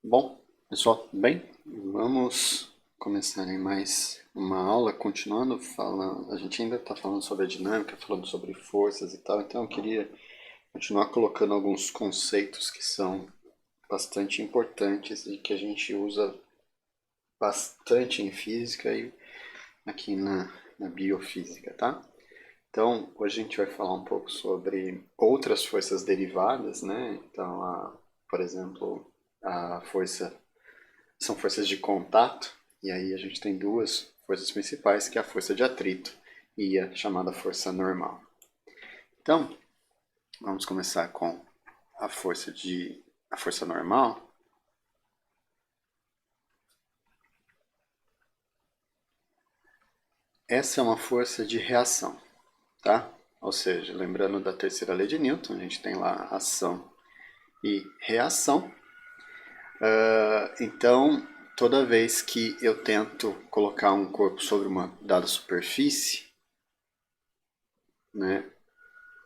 Bom, pessoal, tudo bem? Vamos começar em mais uma aula, continuando falando. A gente ainda está falando sobre a dinâmica, falando sobre forças e tal, então eu queria continuar colocando alguns conceitos que são bastante importantes e que a gente usa bastante em física e aqui na biofísica, tá? Então, hoje a gente vai falar um pouco sobre outras forças derivadas, né? Então, por exemplo, a força são forças de contato, e aí a gente tem duas forças principais, que é a força de atrito e a chamada força normal. Então, vamos começar com a força normal. Essa é uma força de reação, tá? Ou seja, lembrando da terceira lei de Newton, a gente tem lá ação e reação. Então, toda vez que eu tento colocar um corpo sobre uma dada superfície, né?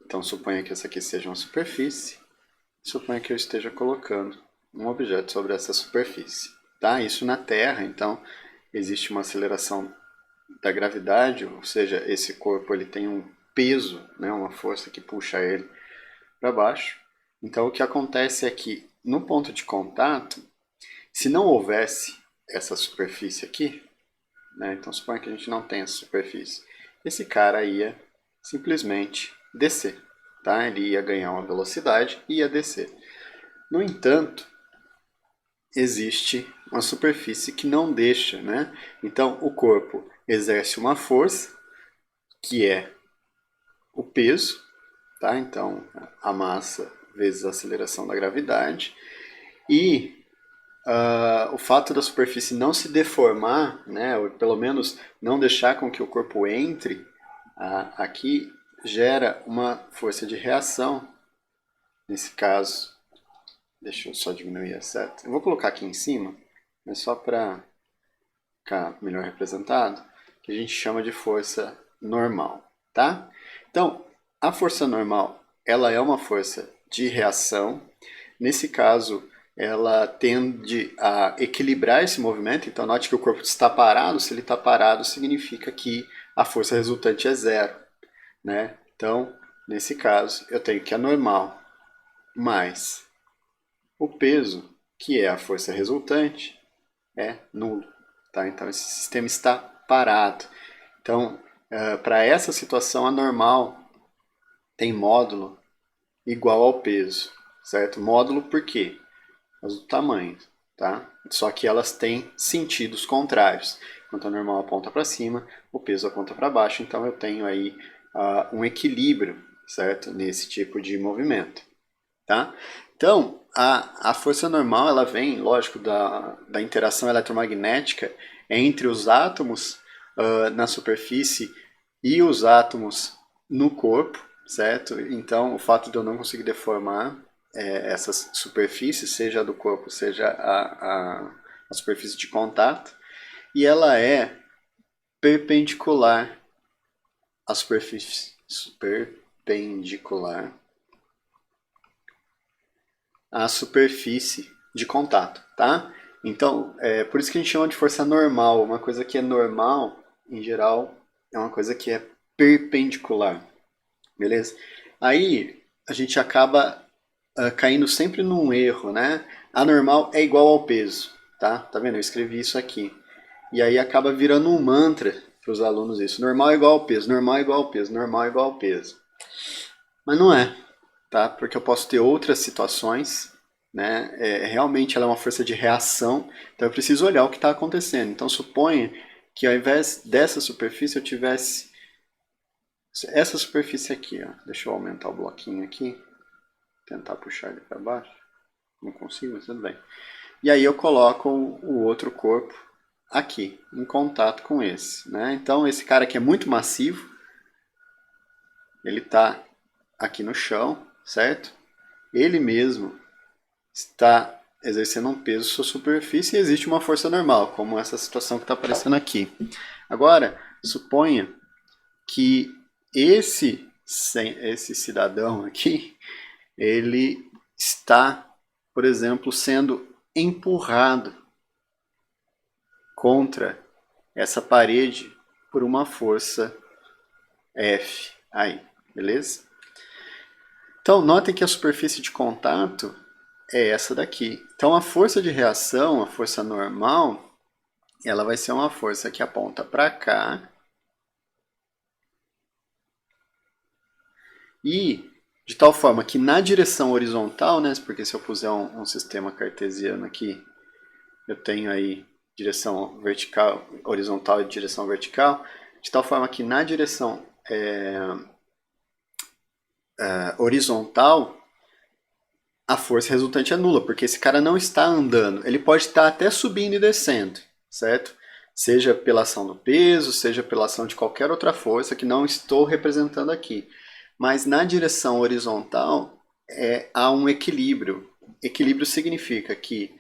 Então, suponha que essa aqui seja uma superfície. Suponha que eu esteja colocando um objeto sobre essa superfície. Tá? Isso na Terra, então, existe uma aceleração da gravidade, ou seja, esse corpo ele tem um peso, né? Uma força que puxa ele para baixo. Então, o que acontece é que, no ponto de contato, se não houvesse essa superfície aqui, né? Então, suponha que a gente não tem essa superfície, esse cara ia simplesmente descer. Tá? Ele ia ganhar uma velocidade e ia descer. No entanto, existe uma superfície que não deixa, né? Então, o corpo exerce uma força, que é o peso, tá? Então, a massa vezes a aceleração da gravidade, e o fato da superfície não se deformar, né? Ou pelo menos não deixar com que o corpo entre aqui, gera uma força de reação, nesse caso. Deixa eu só diminuir a seta. Eu vou colocar aqui em cima, mas só para ficar melhor representado, que a gente chama de força normal, tá? Então, a força normal, ela é uma força de reação. Nesse caso, ela tende a equilibrar esse movimento. Então, note que o corpo está parado. Se ele está parado, significa que a força resultante é zero, né? Então, nesse caso, eu tenho que a normal mais o peso, que é a força resultante, é nulo. Tá? Então, esse sistema está parado. Então, para essa situação, a normal tem módulo igual ao peso, certo? Módulo por quê? Por causa do tamanho, tá? Só que elas têm sentidos contrários. Enquanto a normal aponta para cima, o peso aponta para baixo. Então, eu tenho aí um equilíbrio, certo? Nesse tipo de movimento, tá? Então, a força normal ela vem, lógico, da interação eletromagnética entre os átomos na superfície e os átomos no corpo, certo? Então, o fato de eu não conseguir deformar essas superfícies, seja a do corpo, seja a superfície de contato, e ela é perpendicular à superfície, perpendicular a superfície de contato, tá? Então, é por isso que a gente chama de força normal. Uma coisa que é normal, em geral, é uma coisa que é perpendicular, beleza? Aí a gente acaba caindo sempre num erro, né? A normal é igual ao peso, tá? Tá vendo? Eu escrevi isso aqui. E aí acaba virando um mantra para os alunos isso. Normal é igual ao peso, normal é igual ao peso, normal é igual ao peso. Mas não é, tá? Porque eu posso ter outras situações, né? Realmente ela é uma força de reação, então eu preciso olhar o que está acontecendo. Então suponha que ao invés dessa superfície eu tivesse essa superfície aqui, ó. Deixa eu aumentar o bloquinho aqui, tentar puxar ele para baixo. Não consigo, mas tudo bem. E aí eu coloco o outro corpo aqui, em contato com esse, né? Então esse cara aqui é muito massivo, ele está aqui no chão, certo? Ele mesmo está exercendo um peso sobre a superfície e existe uma força normal, como essa situação que está aparecendo aqui. Agora, suponha que esse cidadão aqui, ele está, por exemplo, sendo empurrado contra essa parede por uma força F aí, beleza? Então, notem que a superfície de contato é essa daqui. Então, a força de reação, a força normal, ela vai ser uma força que aponta para cá e de tal forma que na direção horizontal, né, porque se eu puser um sistema cartesiano aqui, eu tenho aí direção vertical, horizontal e direção vertical, de tal forma que na direção horizontal, a força resultante é nula, porque esse cara não está andando. Ele pode estar até subindo e descendo, certo? Seja pela ação do peso, seja pela ação de qualquer outra força que não estou representando aqui. Mas na direção horizontal há um equilíbrio. Equilíbrio significa que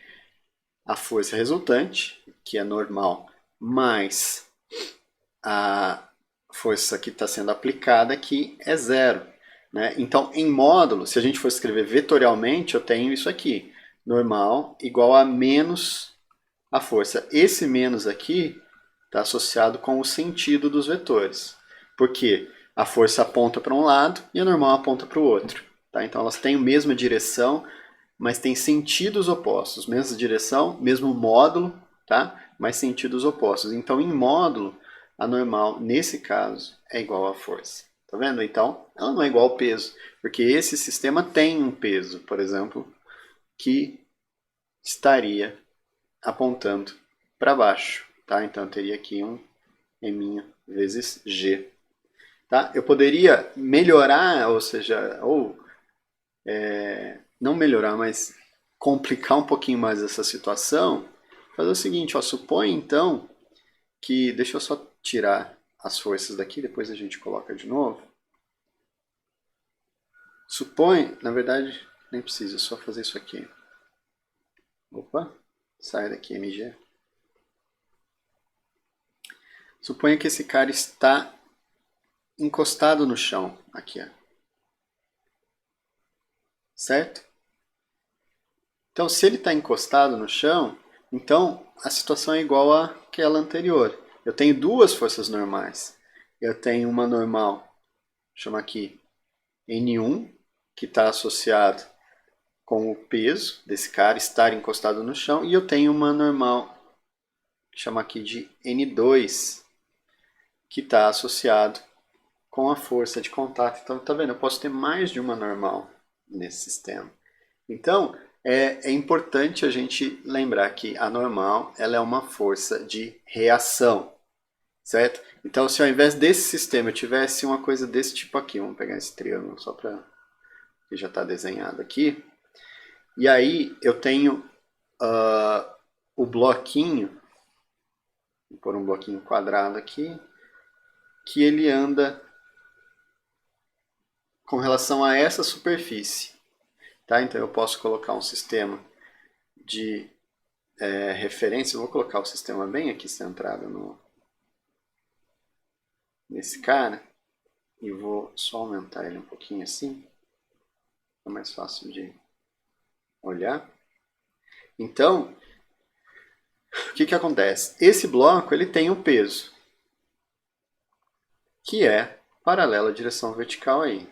a força resultante, que é normal, mais a força que está sendo aplicada aqui é zero. Né? Então, em módulo, se a gente for escrever vetorialmente, eu tenho isso aqui. Normal igual a menos a força. Esse menos aqui está associado com o sentido dos vetores. Porque a força aponta para um lado e a normal aponta para o outro. Tá? Então, elas têm a mesma direção, mas têm sentidos opostos. Mesma direção, mesmo módulo, tá? Mas sentidos opostos. Então, em módulo, a normal, nesse caso, é igual à força. Tá vendo? Então, ela não é igual ao peso, porque esse sistema tem um peso, por exemplo, que estaria apontando para baixo. Tá? Então, eu teria aqui um m vezes g. Tá? Eu poderia melhorar, ou seja, não melhorar, mas complicar um pouquinho mais essa situação, fazer o seguinte, ó, supõe então que, deixa eu só tirar as forças daqui, depois a gente coloca de novo. Supõe, na verdade, nem precisa, é só fazer isso aqui. Opa, sai daqui, MG. Suponha que esse cara está encostado no chão, aqui, ó. Certo? Então, se ele está encostado no chão, então a situação é igual àquela anterior. Eu tenho duas forças normais. Eu tenho uma normal, vou chamar aqui N1, que está associado com o peso desse cara estar encostado no chão, e eu tenho uma normal, vou chamar aqui de N2, que está associado com a força de contato. Então, tá vendo? Eu posso ter mais de uma normal nesse sistema. Então, é importante a gente lembrar que a normal ela é uma força de reação, certo? Então, se ao invés desse sistema eu tivesse uma coisa desse tipo aqui, vamos pegar esse triângulo só para que já está desenhado aqui, e aí eu tenho o bloquinho, vou pôr um bloquinho quadrado aqui, que ele anda com relação a essa superfície. Tá? Então eu posso colocar um sistema de referência, eu vou colocar o sistema bem aqui centrado nesse cara, e vou só aumentar ele um pouquinho assim, é mais fácil de olhar. Então, o que acontece? Esse bloco ele tem um peso, que é paralelo à direção vertical aí,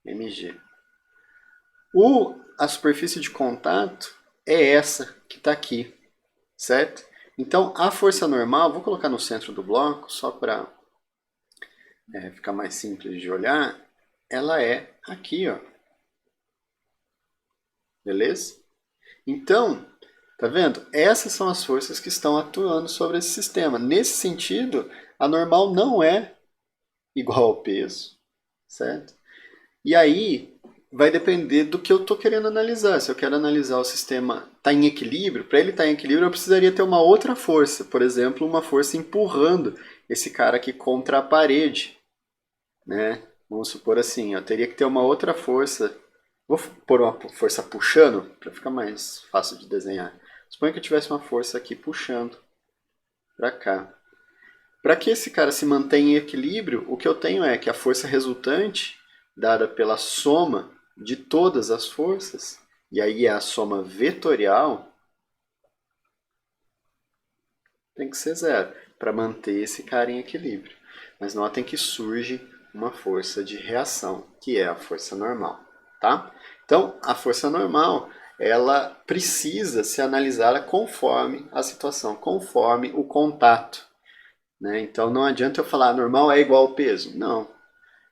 mg. A superfície de contato é essa que está aqui, certo? Então, a força normal, vou colocar no centro do bloco, só para ficar mais simples de olhar, ela é aqui, ó. Beleza? Então, tá vendo? Essas são as forças que estão atuando sobre esse sistema. Nesse sentido, a normal não é igual ao peso, certo? E aí vai depender do que eu estou querendo analisar. Se eu quero analisar o sistema está em equilíbrio, para ele estar em equilíbrio eu precisaria ter uma outra força. Por exemplo, uma força empurrando esse cara aqui contra a parede. Né? Vamos supor assim, eu teria que ter uma outra força. Vou pôr uma força puxando, para ficar mais fácil de desenhar. Suponha que eu tivesse uma força aqui puxando para cá. Para que esse cara se mantenha em equilíbrio, o que eu tenho é que a força resultante, dada pela soma de todas as forças, e aí é a soma vetorial, tem que ser zero, para manter esse cara em equilíbrio. Mas notem que surge uma força de reação, que é a força normal, tá? Então, a força normal, ela precisa ser analisada conforme a situação, conforme o contato, né? Então, não adianta eu falar normal é igual ao peso. Não,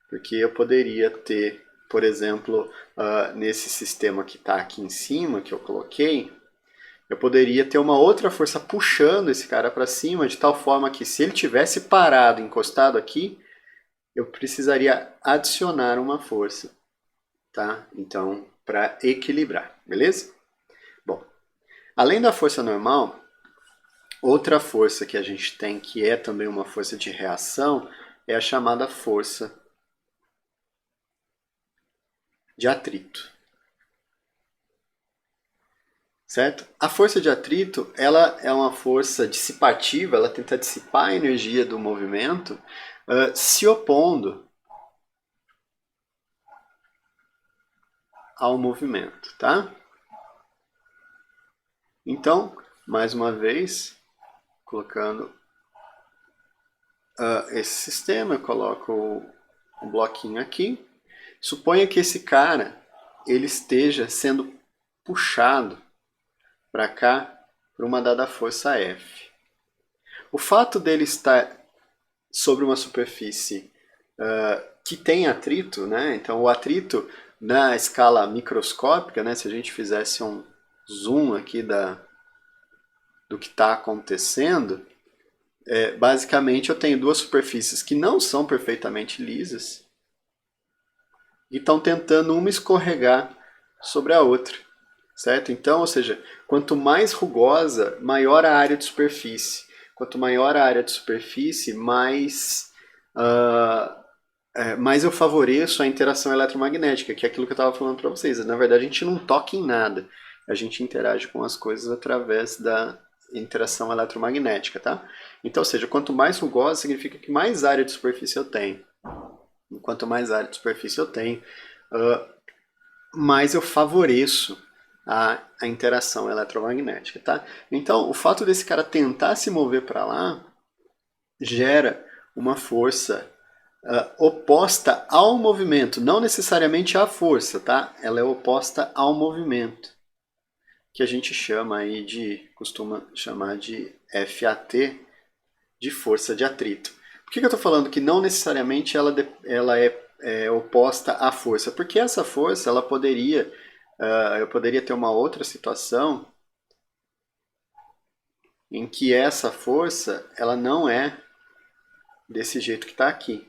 porque eu poderia ter, por exemplo, nesse sistema que está aqui em cima, que eu coloquei, eu poderia ter uma outra força puxando esse cara para cima, de tal forma que se ele tivesse parado, encostado aqui, eu precisaria adicionar uma força, tá? Então, para equilibrar, beleza? Bom, além da força normal, outra força que a gente tem, que é também uma força de reação, é a chamada força de atrito. Certo? A força de atrito, ela é uma força dissipativa, ela tenta dissipar a energia do movimento, se opondo ao movimento, tá? Então, mais uma vez, colocando esse sistema, eu coloco um bloquinho aqui. Suponha que esse cara ele esteja sendo puxado para cá por uma dada força F. O fato dele estar sobre uma superfície que tem atrito, né? Então o atrito na escala microscópica, né? Se a gente fizesse um zoom aqui do que está acontecendo, basicamente eu tenho duas superfícies que não são perfeitamente lisas e estão tentando uma escorregar sobre a outra, certo? Então, ou seja, quanto mais rugosa, maior a área de superfície. Quanto maior a área de superfície, mais eu favoreço a interação eletromagnética, que é aquilo que eu estava falando para vocês. Na verdade, a gente não toca em nada. A gente interage com as coisas através da interação eletromagnética, tá? Então, ou seja, quanto mais rugosa, significa que mais área de superfície eu tenho. E quanto mais área de superfície eu tenho, mais eu favoreço a interação eletromagnética, tá? Então, o fato desse cara tentar se mover para lá gera uma força oposta ao movimento, não necessariamente à força, tá? Ela é oposta ao movimento, que a gente chama aí costuma chamar de FAT, de força de atrito. Por que eu estou falando que não necessariamente ela é oposta à força? Porque essa força, ela poderia, eu poderia ter uma outra situação em que essa força, ela não é desse jeito que está aqui,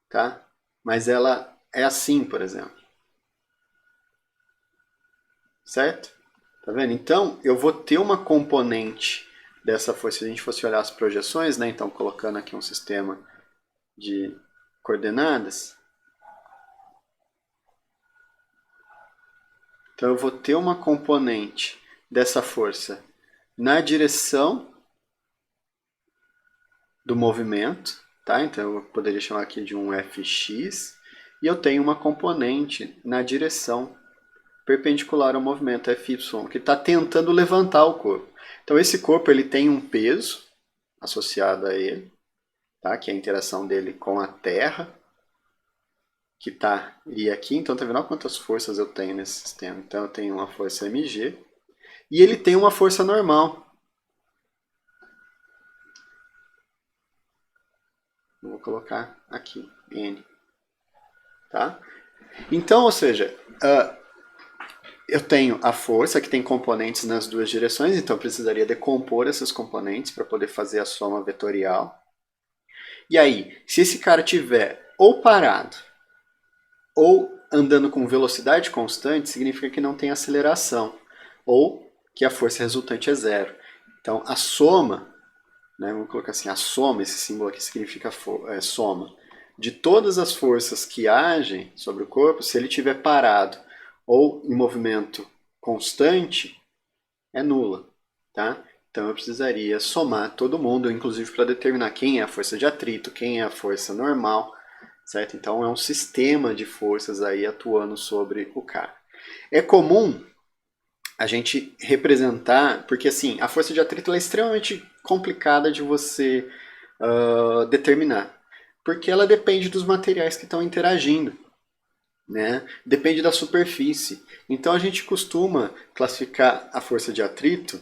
tá? Mas ela é assim, por exemplo. Certo? Tá vendo? Então, eu vou ter uma componente dessa força. Se a gente fosse olhar as projeções, né? Então, colocando aqui um sistema de coordenadas. Então, eu vou ter uma componente dessa força na direção do movimento, tá? Então, eu poderia chamar aqui de um Fx. E eu tenho uma componente na direção perpendicular ao movimento Fy, que está tentando levantar o corpo. Então esse corpo ele tem um peso associado a ele, tá? Que é a interação dele com a Terra, que está e aqui. Então tá vendo quantas forças eu tenho nesse sistema? Então eu tenho uma força mg e ele tem uma força normal. Eu vou colocar aqui n, tá? Então, ou seja, eu tenho a força que tem componentes nas duas direções, então eu precisaria decompor essas componentes para poder fazer a soma vetorial. E aí, se esse cara tiver ou parado ou andando com velocidade constante, significa que não tem aceleração ou que a força resultante é zero. Então a soma, né, vamos colocar assim, a soma, esse símbolo aqui significa soma, de todas as forças que agem sobre o corpo, se ele estiver parado ou em movimento constante, é nula, tá? Então eu precisaria somar todo mundo, inclusive para determinar quem é a força de atrito, quem é a força normal, certo? Então é um sistema de forças aí atuando sobre o cara. É comum a gente representar, porque assim, a força de atrito é extremamente complicada de você determinar, porque ela depende dos materiais que estão interagindo, né? Depende da superfície. Então a gente costuma classificar a força de atrito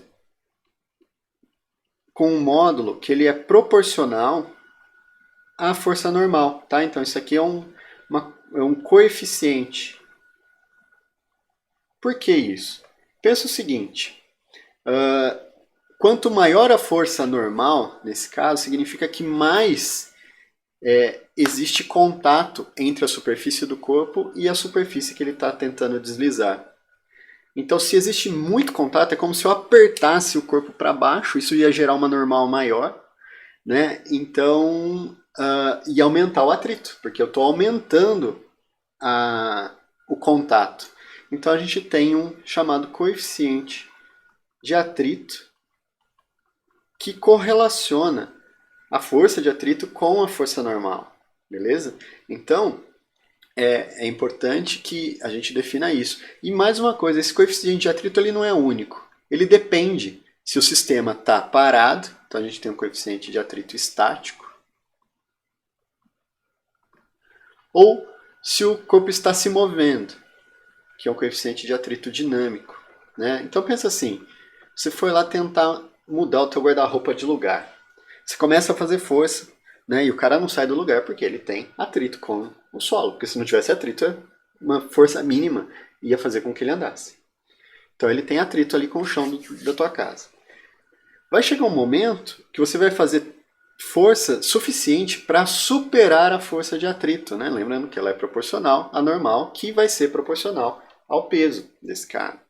com um módulo que ele é proporcional à força normal, tá? Então isso aqui é um coeficiente. Por que isso? Pensa o seguinte, quanto maior a força normal, nesse caso, significa que mais existe contato entre a superfície do corpo e a superfície que ele está tentando deslizar. Então, se existe muito contato, é como se eu apertasse o corpo para baixo, isso ia gerar uma normal maior, né? Então, e aumentar o atrito, porque eu estou aumentando o contato. Então, a gente tem um chamado coeficiente de atrito que correlaciona a força de atrito com a força normal, beleza? Então, é importante que a gente defina isso. E mais uma coisa, esse coeficiente de atrito ele não é único. Ele depende se o sistema está parado, então a gente tem um coeficiente de atrito estático, ou se o corpo está se movendo, que é um coeficiente de atrito dinâmico, né? Então pensa assim, você foi lá tentar mudar o teu guarda-roupa de lugar. Você começa a fazer força, né? E o cara não sai do lugar porque ele tem atrito com o solo. Porque se não tivesse atrito, uma força mínima ia fazer com que ele andasse. Então ele tem atrito ali com o chão da tua casa. Vai chegar um momento que você vai fazer força suficiente para superar a força de atrito, né? Lembrando que ela é proporcional à normal, que vai ser proporcional ao peso desse cara.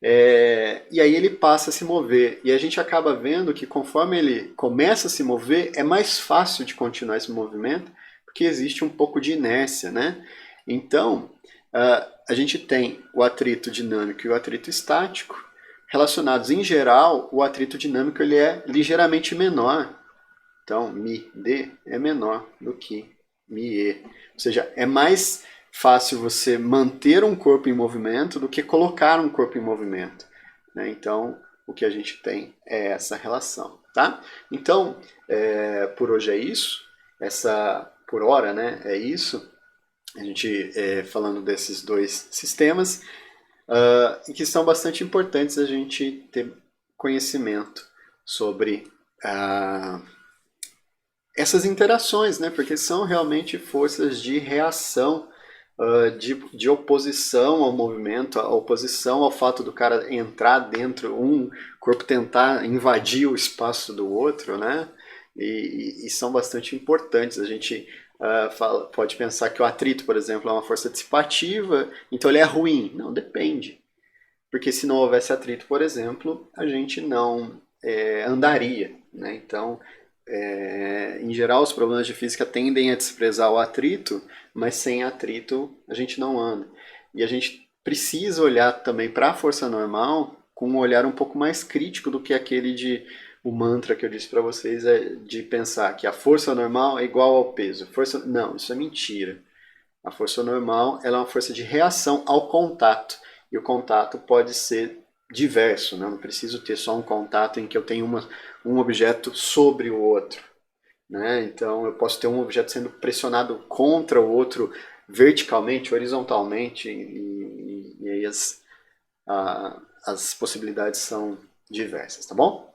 E aí ele passa a se mover. E a gente acaba vendo que conforme ele começa a se mover, é mais fácil de continuar esse movimento, porque existe um pouco de inércia, né? Então, a gente tem o atrito dinâmico e o atrito estático relacionados. Em geral, o atrito dinâmico ele é ligeiramente menor. Então, μd é menor do que μe. Ou seja, é mais fácil você manter um corpo em movimento do que colocar um corpo em movimento, né? Então, o que a gente tem é essa relação, tá? Então, por hoje é isso. Por hora, né? É isso. A gente falando desses dois sistemas e que são bastante importantes a gente ter conhecimento sobre essas interações, né? Porque são realmente forças de reação, de oposição ao movimento, a oposição ao fato do cara entrar dentro, um corpo tentar invadir o espaço do outro, né? E são bastante importantes. A gente pode pensar que o atrito, por exemplo, é uma força dissipativa, então ele é ruim. Não, depende. Porque se não houvesse atrito, por exemplo, a gente não andaria, né? Então, em geral, os problemas de física tendem a desprezar o atrito, mas sem atrito a gente não anda. E a gente precisa olhar também para a força normal com um olhar um pouco mais crítico do que aquele o mantra que eu disse para vocês, de pensar que a força normal é igual ao peso. Não, isso é mentira. A força normal ela é uma força de reação ao contato. E o contato pode ser diverso, né? Eu não preciso ter só um contato em que eu tenho um objeto sobre o outro, né? Então eu posso ter um objeto sendo pressionado contra o outro verticalmente, horizontalmente, e aí as possibilidades são diversas, tá bom?